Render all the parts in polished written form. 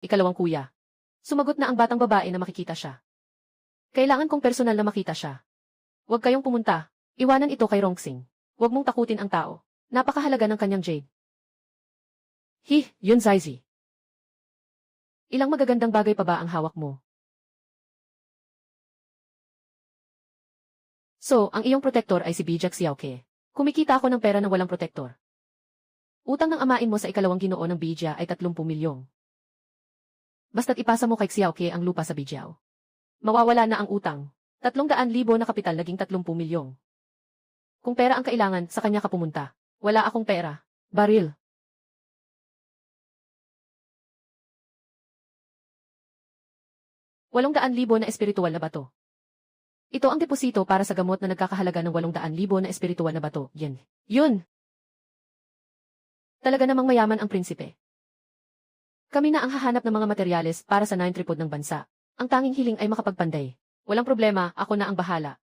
Ikalawang kuya. Sumagot na ang batang babae na makikita siya. Kailangan kong personal na makita siya. Huwag kayong pumunta. Iwanan ito kay Rongsing. Huwag mong takutin ang tao. Napakahalaga ng kanyang jade. Yun Zaizi. Ilang magagandang bagay pa ba ang hawak mo? So, ang iyong protektor ay si Bijak Xiaoke. Kumikita ako ng pera ng walang protektor. Utang ng amain mo sa ikalawang ginoo ng Bijia ay 30 milyong. Basta't ipasa mo kay Xiaoke ang lupa sa Bijiao. Mawawala na ang utang. 300,000 na kapital naging 30 milyong. Kung pera ang kailangan, sa kanya ka pumunta. Wala akong pera. Baril. ₱800,000 na espiritual na bato. Ito ang deposito para sa gamot na nagkakahalaga ng 800,000 na espiritual na bato. Yan. Yun. Talaga namang mayaman ang prinsipe. Kami na ang hahanap ng mga materyales para sa 9 tripod ng bansa. Ang tanging hiling ay makapagpanday. Walang problema, ako na ang bahala.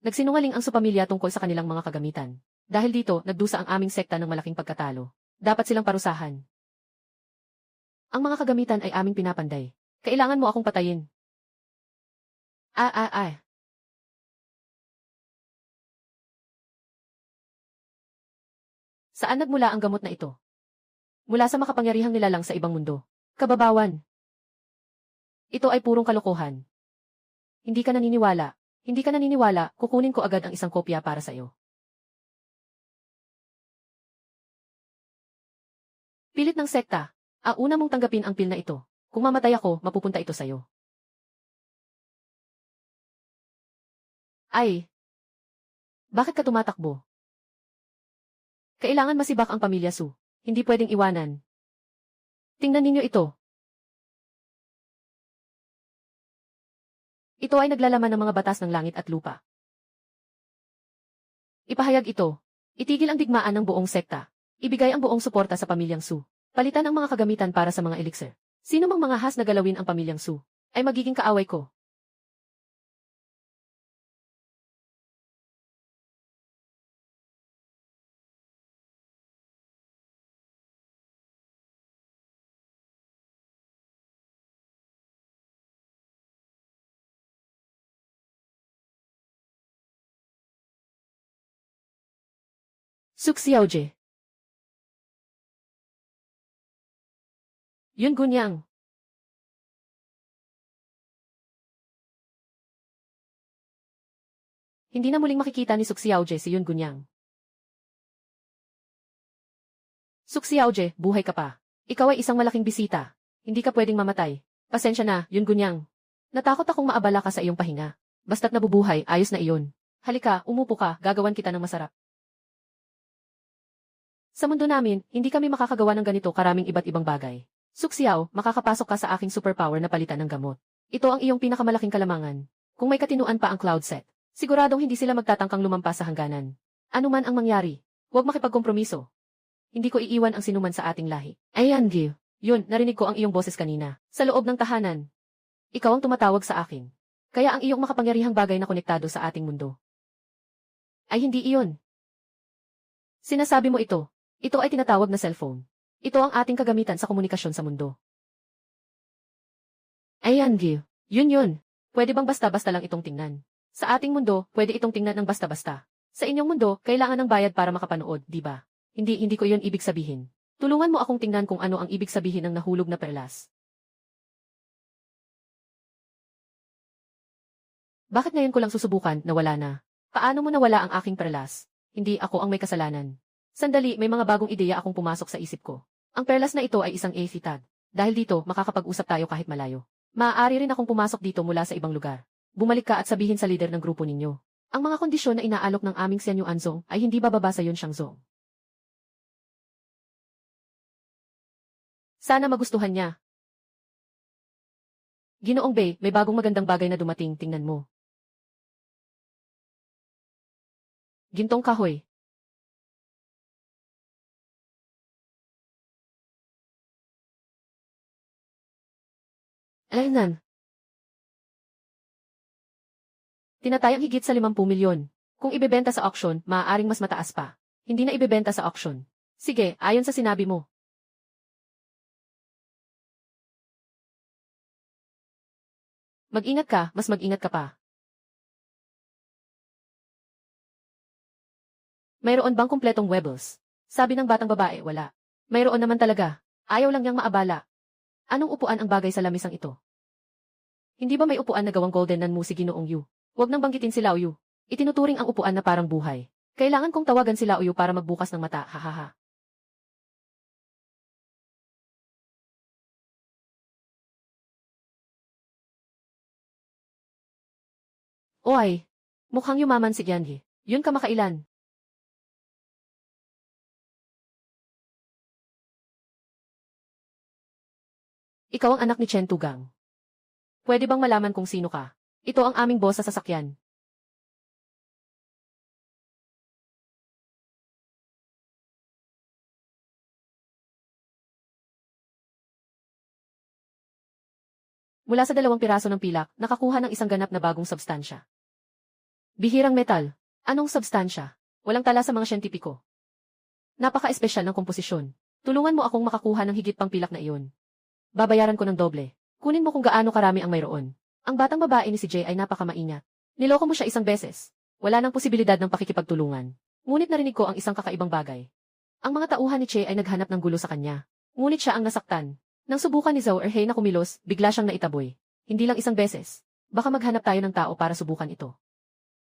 Nagsinungaling ang supamilya tungkol sa kanilang mga kagamitan. Dahil dito, nagdusa ang aming sekta ng malaking pagkatalo. Dapat silang parusahan. Ang mga kagamitan ay aming pinapanday. Kailangan mo akong patayin. Saan nagmula ang gamot na ito? Mula sa makapangyarihang nilalang sa ibang mundo. Kababawan. Ito ay purong kalokohan. Hindi ka naniniwala, kukunin ko agad ang isang kopya para sa iyo. Pilit ng sekta. Una mong tanggapin ang pil na ito. Kung mamatay ako, mapupunta ito sa iyo. Bakit ka tumatakbo? Kailangan masibak ang pamilya Su. Hindi pwedeng iwanan. Tingnan ninyo ito. Ito ay naglalaman ng mga batas ng langit at lupa. Ipahayag ito. Itigil ang digmaan ng buong sekta. Ibigay ang buong suporta sa pamilyang Su. Palitan ang mga kagamitan para sa mga elixir. Sino mang mga has na galawin ang pamilyang Su, ay magiging kaaway ko. Suk Xiaoje. Yun Gunyang. Hindi na muling makikita ni Suk Xiaoje si Yun Gunyang. Suk Xiaoje, buhay ka pa. Ikaw ay isang malaking bisita. Hindi ka pwedeng mamatay. Pasensya na, Yun Gunyang. Natakot akong maabala ka sa iyong pahinga. Basta't nabubuhay, ayos na iyon. Halika, umupo ka, gagawan kita ng masarap. Sa mundo namin, hindi kami makakagawa ng ganito karaming iba't ibang bagay. Suk Xiao, makakapasok ka sa aking superpower na palitan ng gamot. Ito ang iyong pinakamalaking kalamangan. Kung may katinuan pa ang cloud set, siguradong hindi sila magtatangkang lumampas sa hangganan. Ano man ang mangyari, huwag makipagkompromiso. Hindi ko iiwan ang sinuman sa ating lahi. Ayan, Gil. Yun, narinig ko ang iyong boses kanina. Sa loob ng tahanan. Ikaw ang tumatawag sa akin. Kaya ang iyong makapangyarihang bagay na konektado sa ating mundo. Ay hindi iyon. Sinasabi mo ito. Ito ay tinatawag na cellphone. Ito ang ating kagamitan sa komunikasyon sa mundo. Ayan, Gil. Yun. Pwede bang basta-basta lang itong tingnan? Sa ating mundo, pwede itong tingnan ng basta-basta. Sa inyong mundo, kailangan ng bayad para makapanood, di ba? Hindi ko iyon ibig sabihin. Tulungan mo akong tingnan kung ano ang ibig sabihin ng nahulog na perlas. Bakit ngayon ko lang susubukan na wala na? Paano mo nawala ang aking perlas? Hindi ako ang may kasalanan. Sandali, may mga bagong ideya akong pumasok sa isip ko. Ang perlas na ito ay isang AC tag. Dahil dito, makakapag-usap tayo kahit malayo. Maaari rin akong pumasok dito mula sa ibang lugar. Bumalik ka at sabihin sa leader ng grupo ninyo. Ang mga kondisyon na inaalok ng aming Xianyu Anzong ay hindi bababa sa Yun Xiangzong. Sana magustuhan niya. Ginoong Bei, may bagong magandang bagay na dumating, tingnan mo. Gintong kahoy. Ayan. Tinatayang higit sa 50 milyon. Kung ibebenta sa auction, maaaring mas mataas pa. Hindi na ibebenta sa auction. Sige, ayon sa sinabi mo. Mag-ingat ka, mas mag-ingat ka pa. Mayroon bang kumpletong webbles? Sabi ng batang babae, wala. Mayroon naman talaga. Ayaw lang niyang maabala. Anong upuan ang bagay sa lamisang ito? Hindi ba may upuan na gawang golden nan mo si Ginoong Yu? Huwag nang banggitin si Lao Yu. Itinuturing ang upuan na parang buhay. Kailangan kong tawagan si Lao Yu para magbukas ng mata, hahaha. Oy, mukhang yumaman si Yanhi. Yun kamakailan. Ikaw ang anak ni Chen Tugang. Pwede bang malaman kung sino ka? Ito ang aming boss sa sasakyan. Mula sa 2 piraso ng pilak, nakakuha ng isang ganap na bagong substansya. Bihirang metal. Anong substansya? Walang tala sa mga siyentipiko. Napaka-espesyal ng komposisyon. Tulungan mo akong makakuha ng higit pang pilak na iyon. Babayaran ko ng doble. Kunin mo kung gaano karami ang mayroon. Ang batang babae ni si Jay ay napakamaingat. Niloko mo siya isang beses. Wala nang posibilidad ng pakikipagtulungan. Ngunit narinig ko ang isang kakaibang bagay. Ang mga tauhan ni Che ay naghanap ng gulo sa kanya. Ngunit siya ang nasaktan. Nang subukan ni Zhou Erhei na kumilos, bigla siyang naitaboy. Hindi lang isang beses. Baka maghanap tayo ng tao para subukan ito.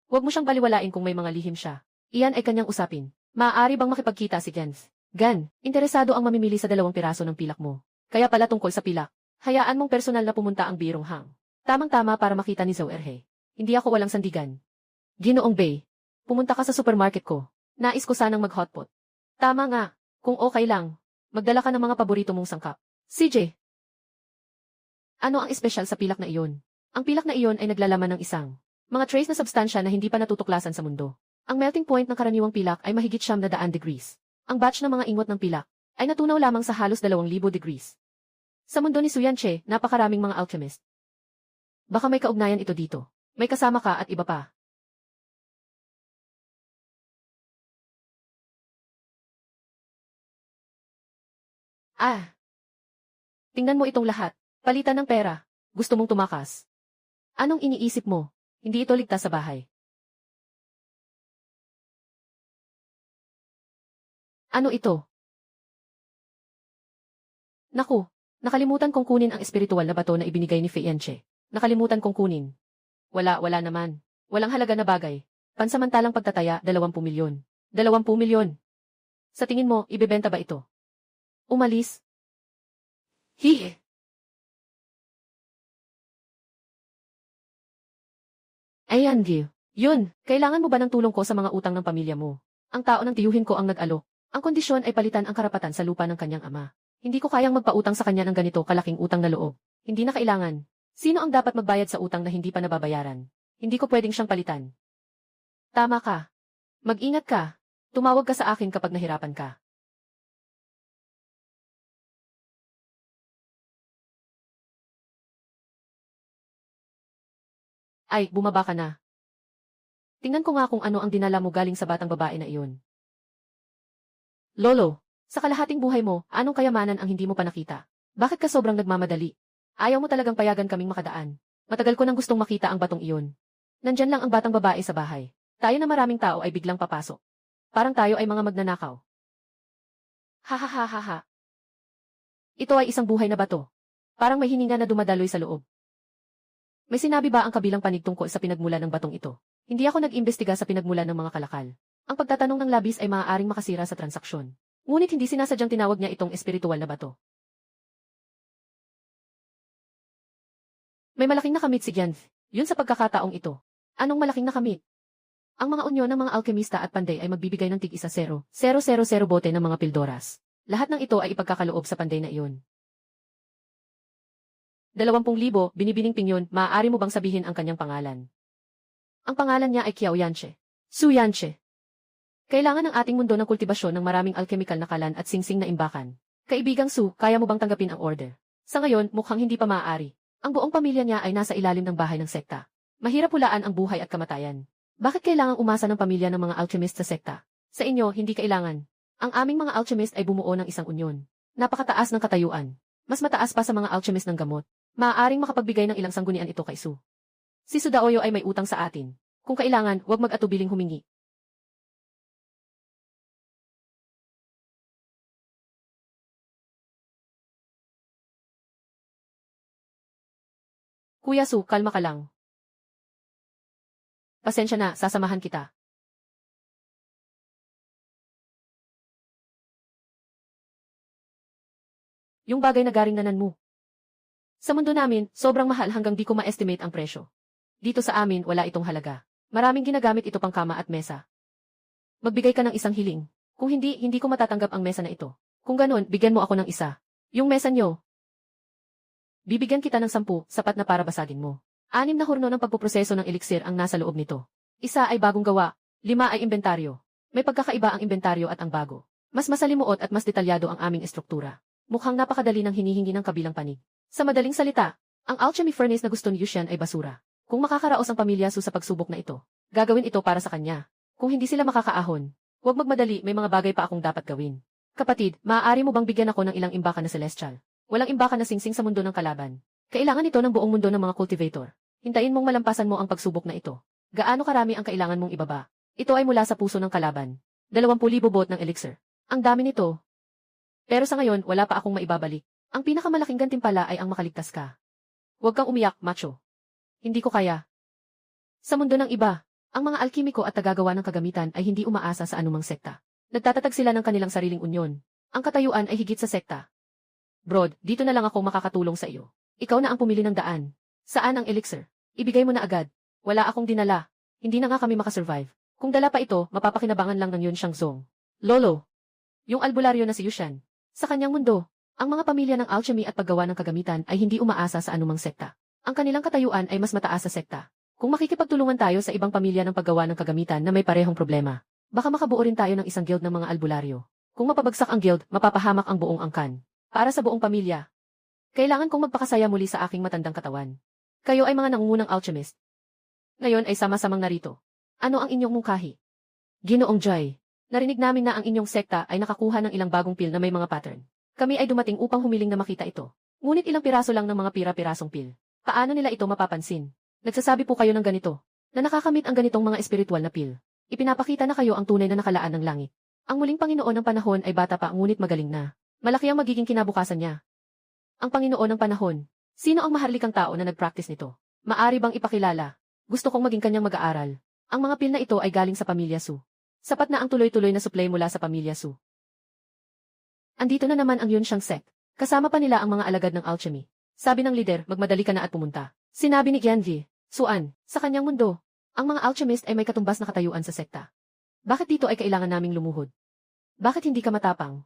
Huwag mo siyang baliwalain kung may mga lihim siya. Iyan ay kanyang usapin. Maaari bang makipagkita si Gens? Gan, interesado ang mamimili sa 2 piraso ng pilak mo. Kaya pala tungkol sa pilak. Hayaan mong personal na pumunta ang Birong Hang. Tamang-tama para makita ni Zhou Erhei. Hindi ako walang sandigan. Ginoong Bei, pumunta ka sa supermarket ko. Nais ko sanang mag-hotpot. Tama nga, kung okay lang. Magdala ka ng mga paborito mong sangkap. CJ, ano ang espesyal sa pilak na iyon? Ang pilak na iyon ay naglalaman ng isang mga trace na substansya na hindi pa natutuklasan sa mundo. Ang melting point ng karaniwang pilak ay mahigit 100 degrees. Ang batch ng mga ingot ng pilak ay natunaw lamang sa halos 2,000 degrees. Sa mundo ni Suyanche, napakaraming mga alchemist. Baka may kaugnayan ito dito. May kasama ka at iba pa. Ah! Tingnan mo itong lahat. Palitan ng pera. Gusto mong tumakas. Anong iniisip mo? Hindi ito ligtas sa bahay. Ano ito? Naku, nakalimutan kong kunin ang espiritual na bato na ibinigay ni Fei Yanche. Nakalimutan kong kunin. Wala naman. Walang halaga na bagay. Pansamantalang pagtataya, 20 milyon. 20 milyon. Sa tingin mo, ibebenta ba ito? Umalis? Hihe. Ayan, Gil. Yun, kailangan mo ba ng tulong ko sa mga utang ng pamilya mo? Ang tao ng tiyuhin ko ang nag-alok. Ang kondisyon ay palitan ang karapatan sa lupa ng kanyang ama. Hindi ko kayang magpautang sa kanya ng ganito kalaking utang na loob. Hindi na kailangan. Sino ang dapat magbayad sa utang na hindi pa nababayaran? Hindi ko pwedeng siyang palitan. Tama ka. Mag-ingat ka. Tumawag ka sa akin kapag nahirapan ka. Ay, bumaba ka na. Tingnan ko nga kung ano ang dinala mo galing sa batang babae na iyon. Lolo, sa kalahating buhay mo, anong kayamanan ang hindi mo pa nakita? Bakit ka sobrang nagmamadali? Ayaw mo talagang payagan kaming makadaan. Matagal ko nang gustong makita ang batong iyon. Nandyan lang ang batang babae sa bahay. Tayo na maraming tao ay biglang papasok. Parang tayo ay mga magnanakaw. Ha ha ha ha ha. Ito ay isang buhay na bato. Parang may hininga na dumadaloy sa loob. May sinabi ba ang kabilang panig tungkol sa pinagmula ng batong ito? Hindi ako nag-imbestiga sa pinagmula ng mga kalakal. Ang pagtatanong ng labis ay maaaring makasira sa transaksyon. Ngunit hindi sinasadyang tinawag niya itong espiritual na bato. May malaking nakamit si Gian. Yun sa pagkakataong ito. Anong malaking nakamit? Ang mga unyon ng mga alkemista at panday ay magbibigay ng tig-isa 0,000 bote ng mga pildoras. Lahat ng ito ay ipagkakaloob sa panday na iyon. 20,000, binibining pinyon, maaari mo bang sabihin ang kanyang pangalan? Ang pangalan niya ay Qiao Yanche. Su Yanche. Kailangan ng ating mundo ng kultibasyon ng maraming alchemical na kalan at singsing na imbakan. Kaibigang Su, kaya mo bang tanggapin ang order? Sa ngayon, mukhang hindi pa maaari. Ang buong pamilya niya ay nasa ilalim ng bahay ng sekta. Mahirap hulaan ang buhay at kamatayan. Bakit kailangang umasa ng pamilya ng mga alchemist sa sekta? Sa inyo, hindi kailangan. Ang aming mga alchemist ay bumuo ng isang unyon. Napakataas ng katayuan. Mas mataas pa sa mga alchemist ng gamot. Maaaring makapagbigay ng ilang sanggunian ito kay Su. Si Sudaoyo ay may utang sa atin. Kung kailangan, huwag mag-atubiling humingi. Kuya Su, kalma ka lang. Pasensya na, sasamahan kita. Yung bagay na garing nanan mo. Sa mundo namin, sobrang mahal hanggang di ko ma-estimate ang presyo. Dito sa amin, wala itong halaga. Maraming ginagamit ito pang kama at mesa. Magbigay ka ng isang hiling. Kung hindi, hindi ko matatanggap ang mesa na ito. Kung ganun, bigyan mo ako ng isa. Yung mesa nyo. Bibigyan kita ng 10, sapat na para basagin mo. 6 na hurno ng pagpuproseso ng elixir ang nasa loob nito. Isa ay bagong gawa, 5 ay inventaryo. May pagkakaiba ang inventaryo at ang bago. Mas masalimuot at mas detalyado ang aming estruktura. Mukhang napakadali ng hinihingi ng kabilang panig. Sa madaling salita, ang alchemy furnace na gusto ni Yushan ay basura. Kung makakaraos ang pamilya Su sa pagsubok na ito, gagawin ito para sa kanya. Kung hindi sila makakaahon, huwag magmadali, may mga bagay pa akong dapat gawin. Kapatid, maaari mo bang bigyan ako ng ilang imbakan na celestial? Walang imbakan na singsing sa mundo ng kalaban. Kailangan ito ng buong mundo ng mga cultivator. Hintayin mong malampasan mo ang pagsubok na ito. Gaano karami ang kailangan mong ibaba? Ito ay mula sa puso ng kalaban. 20,000 bot ng elixir. Ang dami nito. Pero sa ngayon, wala pa akong maibabalik. Ang pinakamalaking gantimpala ay ang makaligtas ka. Huwag kang umiyak, macho. Hindi ko kaya. Sa mundo ng iba, ang mga alkimiko at tagagawa ng kagamitan ay hindi umaasa sa anumang sekta. Nagtatatag sila ng kanilang sariling unyon. Ang katayuan ay higit sa sekta. Brod, dito na lang ako makakatulong sa iyo. Ikaw na ang pumili ng daan. Saan ang elixir? Ibigay mo na agad. Wala akong dinala. Hindi na nga kami makasurvive. Kung dala pa ito, mapapakinabangan lang ng Yun Shangzong. Lolo. Yung albularyo na si Yushan. Sa kanyang mundo, ang mga pamilya ng alchemy at paggawa ng kagamitan ay hindi umaasa sa anumang sekta. Ang kanilang katayuan ay mas mataas sa sekta. Kung makikipagtulungan tayo sa ibang pamilya ng paggawa ng kagamitan na may parehong problema, baka makabuo rin tayo ng isang guild ng mga albularyo. Kung mapabagsak ang guild, mapapahamak ang buong angkan. Para sa buong pamilya. Kailangan kong magpakasaya muli sa aking matandang katawan. Kayo ay mga nangungunang alchemist. Ngayon ay sama-samang narito. Ano ang inyong mungkahi? Ginoong Joy. Narinig namin na ang inyong sekta ay nakakuha ng ilang bagong pil na may mga pattern. Kami ay dumating upang humiling na makita ito. Ngunit ilang piraso lang ng mga pira-pirasong pil. Paano nila ito mapapansin? Nagsasabi po kayo ng ganito, na nakakamit ang ganitong mga espiritual na pil. Ipinapakita na kayo ang tunay na nakalaan ng langit. Ang muling Panginoon ng panahon ay bata pa ngunit magaling na. Malaki ang magiging kinabukasan niya. Ang Panginoon ng panahon. Sino ang maharlikang tao na nag-practice nito? Maari bang ipakilala? Gusto kong maging kanyang mag-aaral. Ang mga pil na ito ay galing sa pamilya Su. Sapat na ang tuloy-tuloy na supply mula sa pamilya Su. Andito na naman ang Yun Shang sect. Kasama pa nila ang mga alagad ng alchemy. Sabi ng leader, magmadali ka na at pumunta. Sinabi ni Qianji, Suan, sa kanyang mundo, ang mga alchemist ay may katumbas na katayuan sa sekta. Bakit dito ay kailangan naming lumuhod? Bakit hindi ka matapang?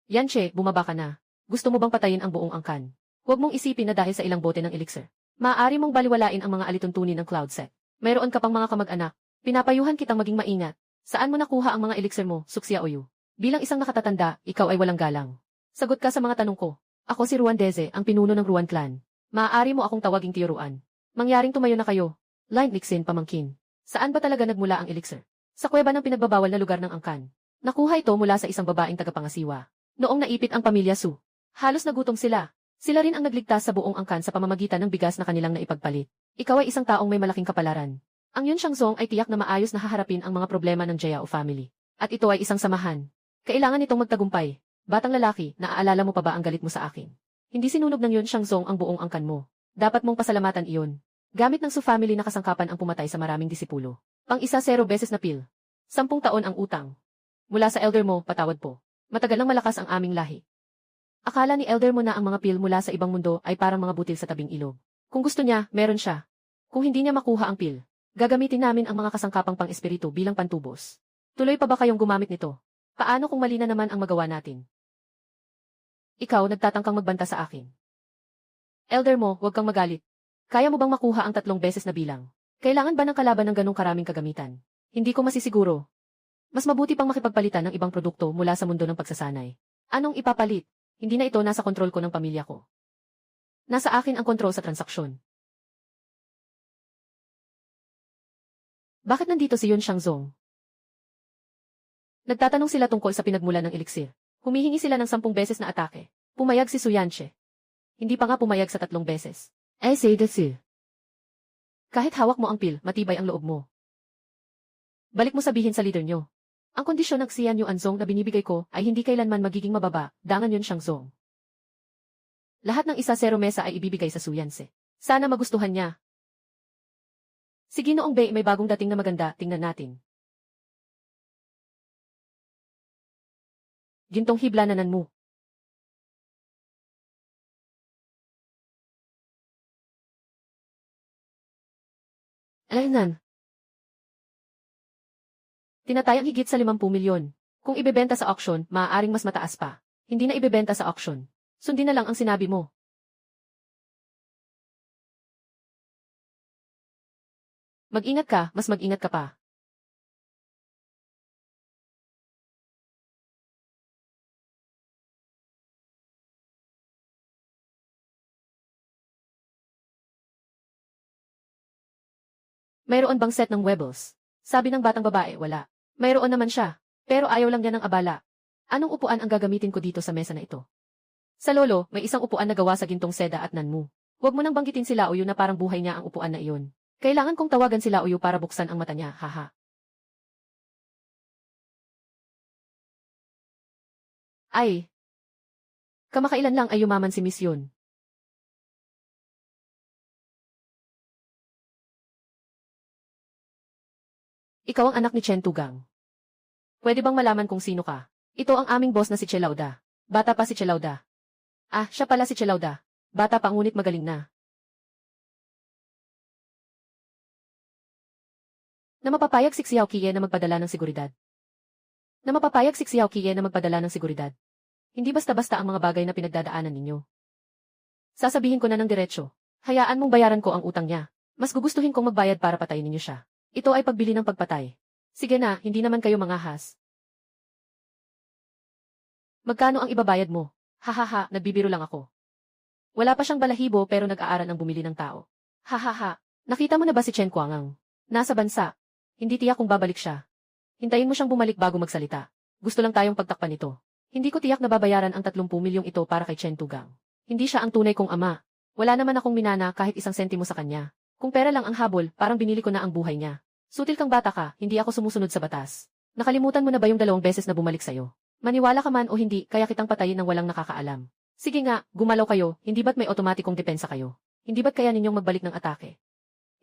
Yanche, bumaba ka na. Gusto mo bang patayin ang buong angkan? Huwag mong isipin na dahil sa ilang bote ng elixir. Maaari mong baliwalain ang mga alituntunin ng cloud set. Mayroon ka pang mga kamag-anak. Pinapayuhan kitang maging maingat. Saan mo nakuha ang mga elixir mo, Suxia Oyu? Bilang isang nakatatanda, ikaw ay walang galang. Sagot ka sa mga tanong ko. Ako si Ruan Deze, ang pinuno ng Ruan clan. Maaari mo akong tawaging Tiyo Ruan. Mangyaring tumayo na kayo. Line Nixin pamangkin. Saan ba talaga nagmula ang elixir? Sa kuweba ng pinagbabawal na lugar ng angkan. Nakuha ito mula sa isang babaeng tagapangasiwa. Noong naipit ang pamilya Su. Halos nagutom sila. Sila rin ang nagligtas sa buong angkan sa pamamagitan ng bigas na kanilang naipagpalit. Ikaw ay isang taong may malaking kapalaran. Ang Yun Shangzong ay tiyak na maayos na haharapin ang mga problema ng Jiao family. At ito ay isang samahan. Kailangan nitong magtagumpay. Batang lalaki, naaalala mo pa ba ang galit mo sa akin? Hindi sinunog ng Yun Shangzong ang buong angkan mo. Dapat mong pasalamatan iyon. Gamit ng Su family na kasangkapan ang pumatay sa maraming disipulo. Pang-isa 0 beses na pil. 10 taon ang utang. Mula sa elder mo, patawad po. Matagal nang malakas ang aming lahi. Akala ni elder mo na ang mga pil mula sa ibang mundo ay parang mga butil sa tabing ilog. Kung gusto niya, meron siya. Kung hindi niya makuha ang pil, gagamitin namin ang mga kasangkapang pang-espiritu bilang pantubos. Tuloy pa ba kayong gumamit nito? Paano kung mali na naman ang magawa natin? Ikaw nagtatangkang magbanta sa akin. Elder mo, huwag kang magalit. Kaya mo bang makuha ang 3 beses na bilang? Kailangan ba ng kalaban ng ganong karaming kagamitan? Hindi ko masisiguro. Mas mabuti pang makipagpalitan ng ibang produkto mula sa mundo ng pagsasanay. Anong ipapalit? Hindi na ito nasa kontrol ko ng pamilya ko. Nasa akin ang kontrol sa transaksyon. Bakit nandito si Yun Shangzong? Nagtatanong sila tungkol sa pinagmula ng elixir. Humihingi sila ng 10 beses na atake. Pumayag si Su Yanche. Hindi pa nga pumayag sa 3 beses. Say that's it. Kahit hawak mo ang pil, matibay ang loob mo. Balik mo sabihin sa leader nyo. Ang kondisyon ng Xian Yuan Zong na binibigay ko ay hindi kailanman magiging mababa, dangan yun siyang Zong. Lahat ng 1-0 mesa ay ibibigay sa Suyanse. Sana magustuhan niya. Sige noong Bei, may bagong dating na maganda, tingnan natin. Gintong hiblananan mo. Alainan. Tinatayang higit sa 50 milyon. Kung ibebenta sa auction, maaaring mas mataas pa. Hindi na ibebenta sa auction. Sundin na lang ang sinabi mo. Mag-ingat ka, mas mag-ingat ka pa. Mayroon bang set ng Webbles? Sabi ng batang babae, wala. Mayroon naman siya, pero ayaw lang niya ng abala. Anong upuan ang gagamitin ko dito sa mesa na ito? Sa lolo, may isang upuan na gawa sa gintong seda at nanmu. Huwag mo nang banggitin sila Uyo na parang buhay niya ang upuan na iyon. Kailangan kong tawagan sila Uyo para buksan ang mata niya, haha. Ay. Kamakailan lang ay yumaman si Miss Yun. Ikaw ang anak ni Chen Tugang. Pwede bang malaman kung sino ka? Ito ang aming boss na si Chelauda. Bata pa si Chelauda. Ah, siya pala si Chelauda. Bata pa ngunit magaling na. Na mapapayag si Xiao Kie na magpadala ng seguridad. Na mapapayag si Xiao Kie na magpadala ng seguridad. Hindi basta-basta ang mga bagay na pinagdadaanan ninyo. Sasabihin ko na ng diretsyo. Hayaan mong bayaran ko ang utang niya. Mas gugustuhin kong magbayad para patayin ninyo siya. Ito ay pagbili ng pagpatay. Sige na, hindi naman kayo mangahas. Magkano ang ibabayad mo? Hahaha, nagbibiro lang ako. Wala pa siyang balahibo pero nag-aaral ang bumili ng tao. Hahaha, nakita mo na ba si Chen Kuangang? Nasa bansa. Hindi tiyak kung babalik siya. Hintayin mo siyang bumalik bago magsalita. Gusto lang tayong pagtakpan ito. Hindi ko tiyak na babayaran ang 30 milyong ito para kay Chen Tugang. Hindi siya ang tunay kong ama. Wala naman akong minana kahit 1 sentimo sa kanya. Kung pera lang ang habol, parang binili ko na ang buhay niya. Sutil kang bata ka, hindi ako sumusunod sa batas. Nakalimutan mo na ba yung 2 beses na bumalik sa'yo? Maniwala ka man o hindi, kaya kitang patayin ng walang nakakaalam. Sige nga, gumalaw kayo, hindi ba't may otomatikong depensa kayo? Hindi ba't kaya ninyong magbalik ng atake?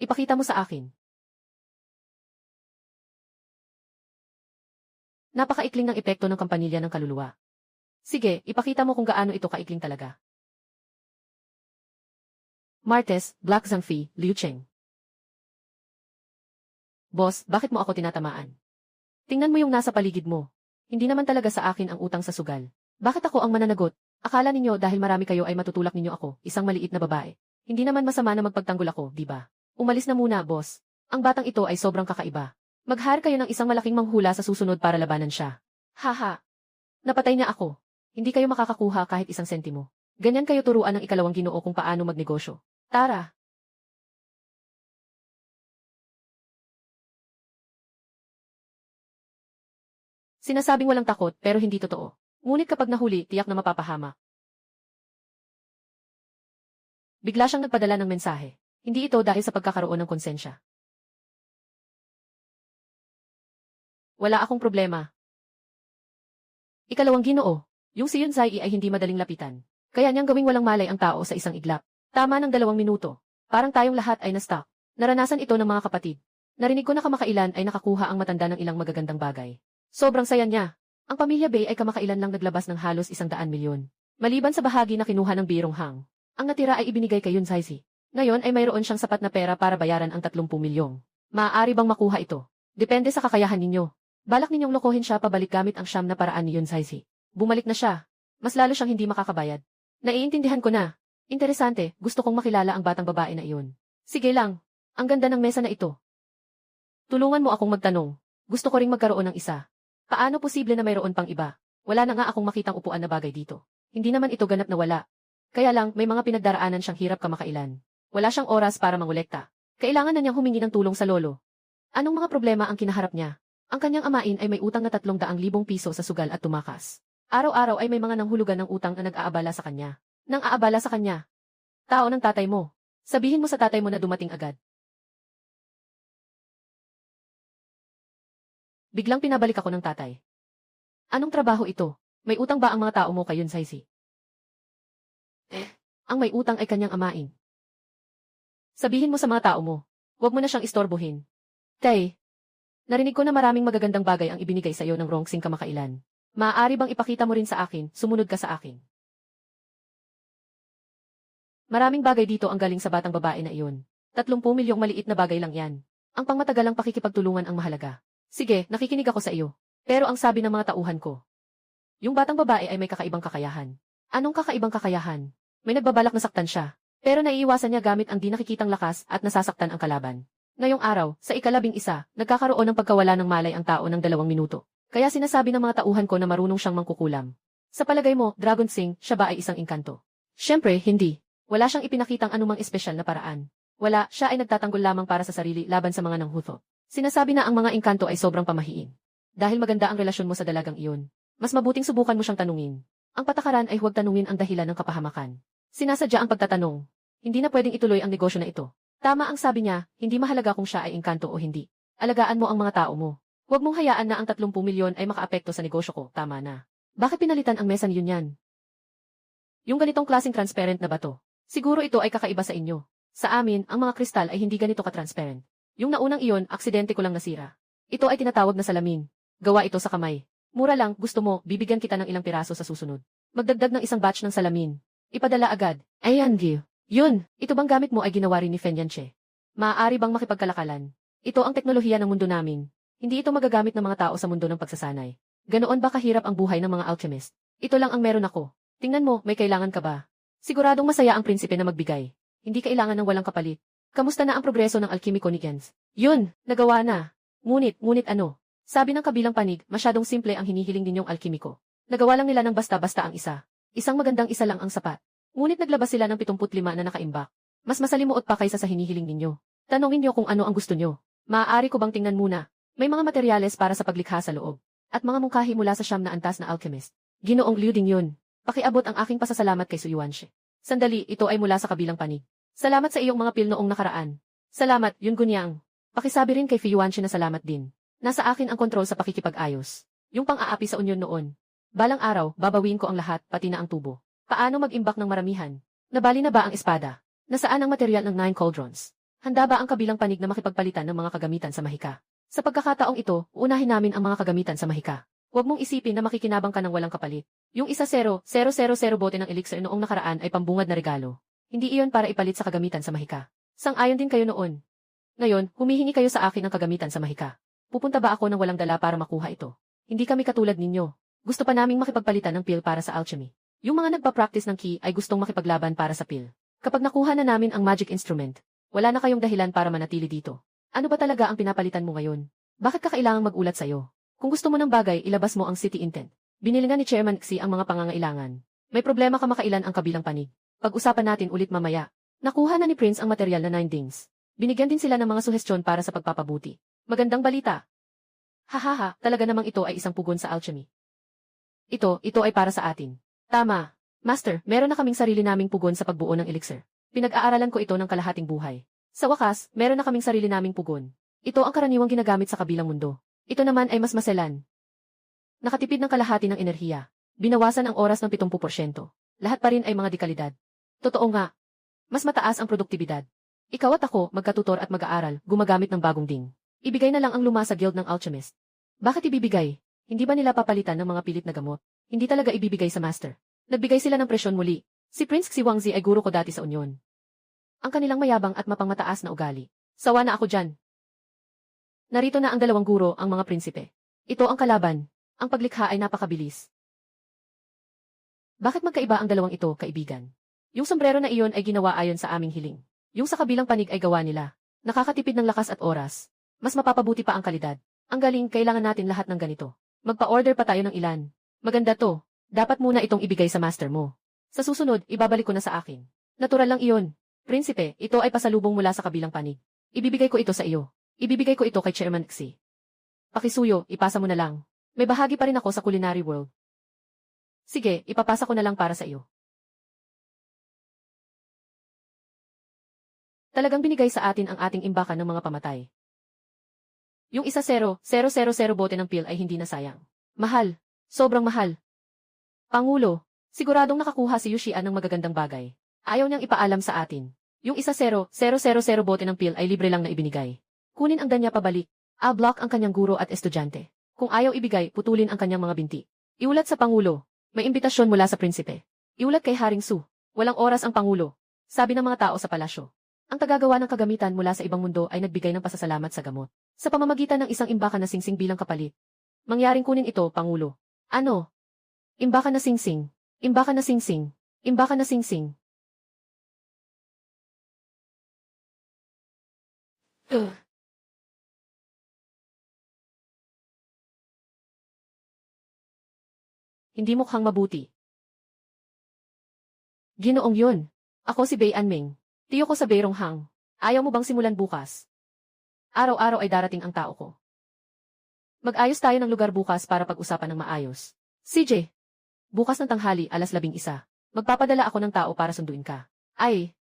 Ipakita mo sa akin. Napakaikling ng epekto ng kampanilya ng kaluluwa. Sige, ipakita mo kung gaano ito kaikling talaga. Martes, Black Zhangfi, Liu Cheng. Boss, bakit mo ako tinatamaan? Tingnan mo yung nasa paligid mo. Hindi naman talaga sa akin ang utang sa sugal. Bakit ako ang mananagot? Akala ninyo dahil marami kayo ay matutulak ninyo ako, isang maliit na babae. Hindi naman masama na magpagtanggol ako, di ba? Umalis na muna, boss. Ang batang ito ay sobrang kakaiba. Mag-hire kayo ng isang malaking manghula sa susunod para labanan siya. Haha. Napatay niya ako. Hindi kayo makakakuha kahit 1 sentimo. Ganyan kayo turuan ng ikalawang Ginoo kung paano magnegosyo. Tara. Sinasabing walang takot pero hindi totoo. Ngunit kapag nahuli, tiyak na mapapahama. Bigla siyang nagpadala ng mensahe. Hindi ito dahil sa pagkakaroon ng konsensya. Wala akong problema. Ikalawang Ginoo, yung si Yun Zai ay hindi madaling lapitan. Kaya niyang gawing walang malay ang tao sa isang iglap. Tama ng 2 minuto. Parang tayong lahat ay na-stuck. Naranasan ito ng mga kapatid. Narinig ko na kamakailan ay nakakuha ang matanda ng ilang magagandang bagay. Sobrang saya niya. Ang pamilya Bei ay kamakailan lang naglabas ng halos 100 milyon. Maliban sa bahagi na kinuha ng birong hang. Ang natira ay ibinigay kay Yun Zai. Ngayon ay mayroon siyang sapat na pera para bayaran ang 30 milyong. Maaari bang makuha ito? Depende sa kakayahan ninyo. Balak ninyong lokohin siya pabalik gamit ang siyam na paraan ni Yun Zai. Bumalik na siya. Mas lalo siyang hindi makakabayad. Naiintindihan ko na. Interesante, gusto kong makilala ang batang babae na iyon. Sige lang. Ang ganda ng mesa na ito. Tulungan mo akong magtanong. Gusto ko ring magkaroon ng isa. Paano posible na mayroon pang iba? Wala na nga akong makitang upuan na bagay dito. Hindi naman ito ganap na wala. Kaya lang, may mga pinagdaraanan siyang hirap kamakailan. Wala siyang oras para mangolekta. Kailangan na niyang humingi ng tulong sa lolo. Anong mga problema ang kinaharap niya? Ang kanyang amain ay may utang na 300,000 piso sa sugal at tumakas. Araw-araw ay may mga nanghulugan ng utang na nag-aabala sa kanya. Nang aabala sa kanya. Tao ng tatay mo. Sabihin mo sa tatay mo na dumating agad. Biglang pinabalik ako ng tatay. Anong trabaho ito? May utang ba ang mga tao mo kay Yunsaisi? Ang may utang ay kanyang amain. Sabihin mo sa mga tao mo, huwag mo na siyang istorbohin. Tay, narinig ko na maraming magagandang bagay ang ibinigay sa iyo ng Rongsing kamakailan. Maaari bang ipakita mo rin sa akin, sumunod ka sa akin. Maraming bagay dito ang galing sa batang babae na iyon. 30 milyong maliit na bagay lang yan. Ang pangmatagalang pakikipagtulungan ang mahalaga. Sige, nakikinig ako sa iyo. Pero ang sabi ng mga tauhan ko, yung batang babae ay may kakaibang kakayahan. Anong kakaibang kakayahan? May nagbabalak na saktan siya. Pero naiiwasan niya gamit ang di nakikitang lakas at nasasaktan ang kalaban. Ngayong araw, sa ika-11, nagkakaroon ng pagkawala ng malay ang tao ng 2 minuto. Kaya sinasabi ng mga tauhan ko na marunong siyang mangkukulam. Sa palagay mo, Dragon Sing, siya ba ay isang engkanto? Siyempre, hindi. Wala siyang ipinakitang anumang espesyal na paraan. Wala, siya ay nagtatanggol lamang para sa sarili laban sa mga nanghuto. Sinasabi na ang mga engkanto ay sobrang pamahiin. Dahil maganda ang relasyon mo sa dalagang iyon, mas mabuting subukan mo siyang tanungin. Ang patakaran ay huwag tanungin ang dahilan ng kapahamakan. Sinasadya ang pagtatanong. Hindi na pwedeng ituloy ang negosyo na ito. Tama ang sabi niya, hindi mahalaga kung siya ay engkanto o hindi. Alagaan mo ang mga tao mo. Huwag mong hayaan na ang 30 milyon ay makaapekto sa negosyo ko, tama na. Bakit pinalitan ang mesa niyo niyan? Yung ganitong klaseng transparent na bato. Siguro ito ay kakaiba sa inyo. Sa amin, ang mga kristal ay hindi ganito ka-transparent. Yung naunang iyon, aksidente ko lang nasira. Ito ay tinatawag na salamin. Gawa ito sa kamay. Mura lang, gusto mo, bibigyan kita ng ilang piraso sa susunod. Magdagdag ng isang batch ng salamin. Ipadala agad. Ayan, Gil. Yun, ito bang gamit mo ay ginawa rin ni Fenyanche? Maaari bang makipagkalakalan? Ito ang teknolohiya ng mundo namin. Hindi ito magagamit ng mga tao sa mundo ng pagsasanay. Ganoon ba kahirap ang buhay ng mga alchemist? Ito lang ang meron ako. Tingnan mo, may kailangan ka ba? Siguradong masaya ang prinsipe na magbigay. Hindi kailangan ng walang kapalit. Kamusta na ang progreso ng alkimiko ni Gens? Yun, nagawa na. Ngunit ano? Sabi ng kabilang panig, masyadong simple ang hinihiling ninyong alkimiko. Nagawa lang nila ng basta-basta ang isa. Isang magandang isa lang ang sapat. Ngunit naglabas sila ng 75 na nakaimbak. Mas masalimuot pa kaysa sa hinihiling ninyo. Tanongin niyo kung ano ang gusto niyo. Maaari ko bang tingnan muna? May mga materyales para sa paglikha sa loob. At mga mungkahi mula sa siyam na antas na alchemist. Ginoong Liu Ding yun. Pakiabot ang aking pasasalamat kay Su Yuanxi. Sandali, ito ay mula sa kabilang panig. Salamat sa iyong mga pil noong nakaraan. Salamat, Yun Gunyang. Pakisabi rin kay Fi Yuanxi na salamat din. Nasa akin ang kontrol sa pakikipag-ayos. Yung pang-aapi sa unyon noon. Balang araw, babawiin ko ang lahat, pati na ang tubo. Paano mag-imbak ng maramihan? Nabali na ba ang espada? Nasaan ang material ng 9 cauldrons? Handa ba ang kabilang panig na makipagpalitan ng mga kagamitan sa mahika? Sa pagkakataong ito, uunahin namin ang mga kagamitan sa mahika. Huwag mong isipin na makikinabang ka ng walang kapalit. Yung isa 0,000 bote ng elixir noong nakaraan ay pambungad na regalo. Hindi iyon para ipalit sa kagamitan sa mahika. Sang-ayon din kayo noon. Ngayon, humihingi kayo sa akin ng kagamitan sa mahika. Pupunta ba ako ng walang dala para makuha ito? Hindi kami katulad ninyo. Gusto pa naming makipagpalitan ng pil para sa alchemy. Yung mga nagpa-practice ng key ay gustong makipaglaban para sa pil. Kapag nakuha na namin ang magic instrument, wala na kayong dahilan para manatili dito. Ano ba talaga ang pinapalitan mo ngayon? Bakit ka kailangang magulat sa'yo? Kung gusto mo ng bagay, ilabas mo ang city intent. Binili nga ni Chairman Xi ang mga pangangailangan. May problema ka makailan ang kabilang panig. Pag-usapan natin ulit mamaya. Nakuha na ni Prince ang material na 9 dings. Binigyan din sila ng mga suhestyon para sa pagpapabuti. Magandang balita. Hahaha, talaga namang ito ay isang pugon sa alchemy. Ito ay para sa atin. Tama. Master, meron na kaming sarili naming pugon sa pagbuo ng elixir. Pinag-aaralan ko ito ng kalahating buhay. Sa wakas, meron na kaming sarili naming pugon. Ito ang karaniwang ginagamit sa kabilang mundo. Ito naman ay mas maselan. Nakatipid ng kalahati ng enerhiya. Binawasan ang oras ng 70%. Lahat pa rin ay mga dekalidad. Totoo nga. Mas mataas ang produktibidad. Ikaw at ako, magkatutor at mag-aaral, gumagamit ng bagong ding. Ibigay na lang ang luma sa guild ng alchemist. Bakit ibibigay? Hindi ba nila papalitan ng mga pilit na gamot? Hindi talaga ibibigay sa master. Nagbigay sila ng presyon muli. Si Prince Xi Wangzi ay guro ko dati sa Union. Ang kanilang mayabang at mapangmataas na ugali. Sawa na ako dyan. Narito na ang 2 guro, ang mga prinsipe. Ito ang kalaban. Ang paglikha ay napakabilis. Bakit magkaiba ang 2 ito, kaibigan? Yung sombrero na iyon ay ginawa ayon sa aming hiling. Yung sa kabilang panig ay gawa nila. Nakakatipid ng lakas at oras. Mas mapapabuti pa ang kalidad. Ang galing, kailangan natin lahat ng ganito. Magpa-order pa tayo ng ilan. Maganda to. Dapat muna itong ibigay sa master mo. Sa susunod, ibabalik ko na sa akin. Natural lang iyon. Prinsipe, ito ay pasalubong mula sa kabilang panig. Ibibigay ko ito sa iyo. Ibibigay ko ito kay Chairman Xi. Pakisuyo, ipasa mo na lang. May bahagi pa rin ako sa culinary world. Sige, ipapasa ko na lang para sa iyo. Talagang binigay sa atin ang ating imbakan ng mga pamatay. Yung 1,000,000 bote ng pil ay hindi na sayang. Mahal. Sobrang mahal. Pangulo, siguradong nakakuha si Yushian ng magagandang bagay. Ayaw niyang ipaalam sa atin. Yung 1,000,000 bote ng pil ay libre lang na ibinigay. Kunin ang danya pabalik. A-block ang kanyang guro at estudyante. Kung ayaw ibigay, putulin ang kanyang mga binti. Iulat sa Pangulo. May imbitasyon mula sa prinsipe. Iulat kay Haring Su. Walang oras ang Pangulo. Sabi ng mga tao sa palasyo. Ang tagagawa ng kagamitan mula sa ibang mundo ay nagbigay ng pasasalamat sa gamot. Sa pamamagitan ng isang imbakan na singsing bilang kapalit. Mangyaring kunin ito, Pangulo. Ano? Imbakan na singsing. Imbakan na singsing. Imbakan na singsing. Hindi mukhang mabuti. Ginoong yun. Ako si Bei Anming. Tiyo ko sa Beirong Hang. Ayaw mo bang simulan bukas? Araw-araw ay darating ang tao ko. Mag-ayos tayo ng lugar bukas para pag-usapan ng maayos. CJ. Bukas ng tanghali, 11:00. Magpapadala ako ng tao para sunduin ka. Ay.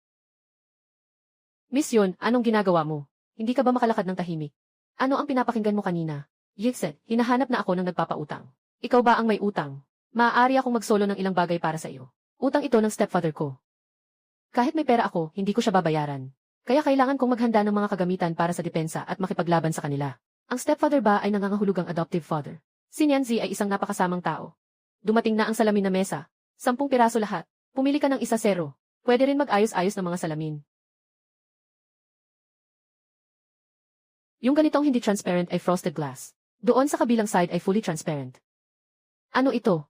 Miss Yun, anong ginagawa mo? Hindi ka ba makalakad ng tahimik? Ano ang pinapakinggan mo kanina? Yixet, hinahanap na ako ng nagpapautang. Ikaw ba ang may utang? Maaari akong magsolo ng ilang bagay para sa iyo. Utang ito ng stepfather ko. Kahit may pera ako, hindi ko siya babayaran. Kaya kailangan kong maghanda ng mga kagamitan para sa depensa at makipaglaban sa kanila. Ang stepfather ba ay nangangahulugang adoptive father? Si Nianzi ay isang napakasamang tao. Dumating na ang salamin na mesa. 10 piraso lahat. Pumili ka ng 1,000. Pwede rin mag-ayos-ayos ng mga salamin. Yung ganitong hindi transparent ay frosted glass. Doon sa kabilang side ay fully transparent. Ano ito?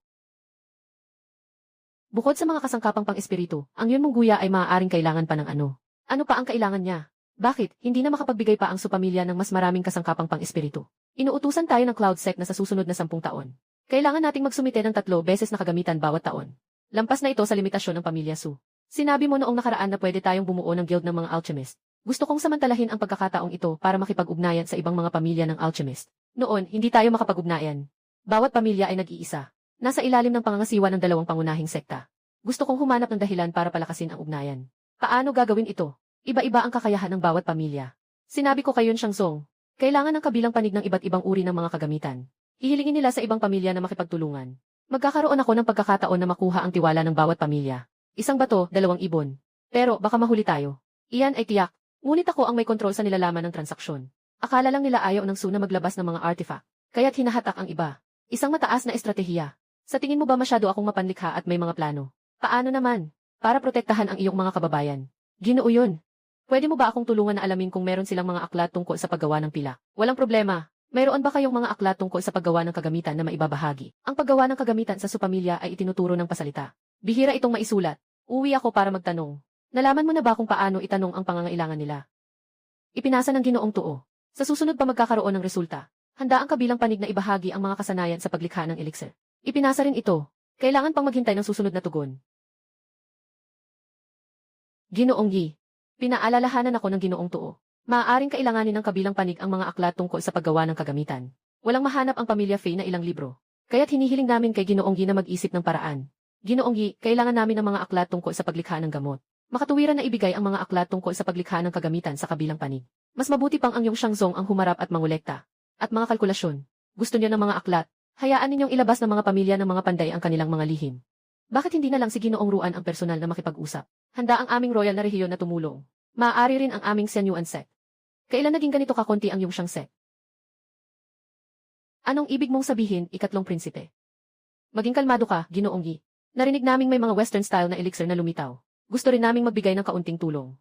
Bukod sa mga kasangkapang pang-espiritu, ang yun mong guya ay maaaring kailangan pa ng ano. Ano pa ang kailangan niya? Bakit, hindi na makapagbigay pa ang supamilya ng mas maraming kasangkapang pang-espiritu? Inuutusan tayo ng Cloud Sect na sa susunod na 10 taon. Kailangan nating magsumite ng 3 beses na kagamitan bawat taon. Lampas na ito sa limitasyon ng pamilya Su. Sinabi mo noong nakaraan na pwede tayong bumuo ng guild ng mga alchemist. Gusto kong samantalahin ang pagkakataong ito para makipag-ugnayan sa ibang mga pamilya ng alchemist. Noon, hindi tayo makapag-ugnayan. Bawat pamilya ay nag-iisa. Nasa ilalim ng pangangasiwa ng 2 pangunahing sekta. Gusto kong humanap ng dahilan para palakasin ang ugnayan. Paano gagawin ito? Iba-iba ang kakayahan ng bawat pamilya. Sinabi ko kay Yun Xiangzong, kailangan ng kabilang panig ng iba't ibang uri ng mga kagamitan. Hihilingin nila sa ibang pamilya na makipagtulungan. Magkakaroon ako ng pagkakataon na makuha ang tiwala ng bawat pamilya. Isang bato, 2 ibon. Pero baka mahuli tayo. Iyan ay tiyak. Ngunit ako ang may kontrol sa nilalaman ng transaksyon. Akala lang nila ayaw ng Su na maglabas ng mga artifact. Kaya't hinahatak ang iba. Isang mataas na estratehiya. Sa tingin mo ba masyado akong mapanlikha at may mga plano? Paano naman? Para protektahan ang iyong mga kababayan. Ginoo yun. Pwede mo ba akong tulungan na alamin kung meron silang mga aklat tungkol sa paggawa ng pila? Walang problema. Mayroon ba kayong mga aklat tungkol sa paggawa ng kagamitan na maibabahagi? Ang paggawa ng kagamitan sa supamilya ay itinuturo ng pasalita. Bihira itong maisulat. Uwi ako para magtanong. Nalaman mo na ba kung paano itanong ang pangangailangan nila? Ipinasa ng Ginoong Tuo. Sa susunod pa magkakaroon ng resulta. Handa ang kabilang panig na ibahagi ang mga kasanayan sa paglikha ng elixir. Ipinasa rin ito. Kailangan pang maghintay ng susunod na tugon. Ginoong Yi. Pinaalalahanan ako ng Ginoong Tuo. Maaaring kailanganin ng kabilang panig ang mga aklat tungkol sa paggawa ng kagamitan. Walang mahanap ang pamilya Fei na ilang libro. Kaya't hinihiling namin kay Ginoong Yi na mag-isip ng paraan. Ginoong Yi, kailangan namin ng mga aklat tungkol sa paglikha ng gamot. Makatuwiran na ibigay ang mga aklat tungkol sa paglikha ng kagamitan sa kabilang panig. Mas mabuti pang ang Yong Xiangzong ang humarap at mangolekta. At mga kalkulasyon. Gusto niyo ng mga aklat. Hayaan ninyong ilabas ng mga pamilya ng mga panday ang kanilang mga lihim. Bakit hindi na lang si Ginoong Ruan ang personal na makipag-usap? Handa ang aming royal na rehiyon na tumulong. Maaari rin ang aming Senyuan sect. Kailan naging ganito kakonti ang Yongxiang sect? Anong ibig mong sabihin, ikatlong prinsipe? Maging kalmado ka, Ginoong Yi. Narinig naming may mga western style na elixir na lumitaw. Gusto rin naming magbigay ng kaunting tulong.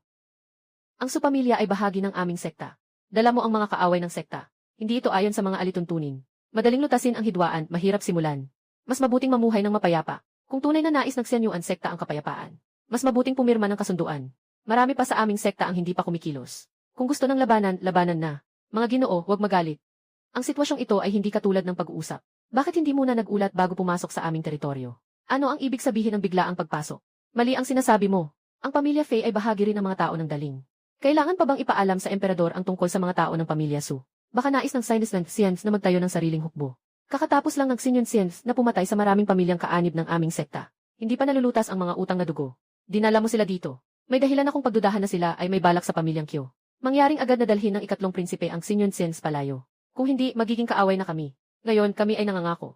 Ang supamilya ay bahagi ng aming sekta. Dala mo ang mga kaaway ng sekta. Hindi ito ayon sa mga alituntunin. Madaling lutasin ang hidwaan, mahirap simulan. Mas mabuting mamuhay ng mapayapa. Kung tunay na nais ng Senyuan sekta ang kapayapaan. Mas mabuting pumirma ng kasunduan. Marami pa sa aming sekta ang hindi pa kumikilos. Kung gusto ng labanan, labanan na. Mga Ginoo, huwag magalit. Ang sitwasyong ito ay hindi katulad ng pag-uusap. Bakit hindi muna nag-ulat bago pumasok sa aming teritoryo? Ano ang ibig sabihin ng biglaang pagpasok? Mali ang sinasabi mo. Ang pamilya Fei ay bahagi rin ng mga tao ng daling. Kailangan pa bang ipaalam sa emperador ang tungkol sa mga tao ng pamilya Su? Baka nais ng Sience na magtayo ng sariling hukbo. Kakatapos lang ng Sience na pumatay sa maraming pamilyang kaanib ng aming sekta. Hindi pa nalulutas ang mga utang na dugo. Dinala mo sila dito. May dahilan akong pagdudahan na sila ay may balak sa pamilyang Kyo. Mangyaring agad na dalhin ng ikatlong prinsipe ang Sinyon Sins palayo. Kung hindi, magiging kaaway na kami. Ngayon, kami ay nangangako.